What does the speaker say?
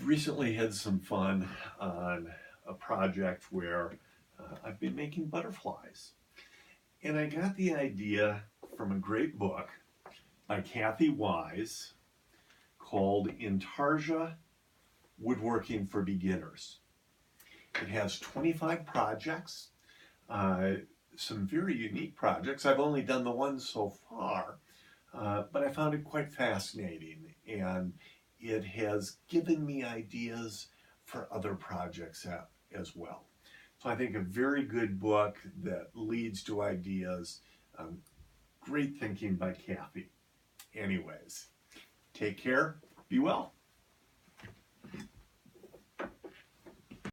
I've recently had some fun on a project where I've been making butterflies. And I got the idea from a great book by Kathy Wise called Intarsia, Woodworking for Beginners. It has 25 projects, uh, some very unique projects. I've only done the one so far, but I found it quite fascinating, and it has given me ideas for other projects as well. So I think a very good book that leads to ideas. Um, Great thinking by Kathy. Anyways, take care, be well.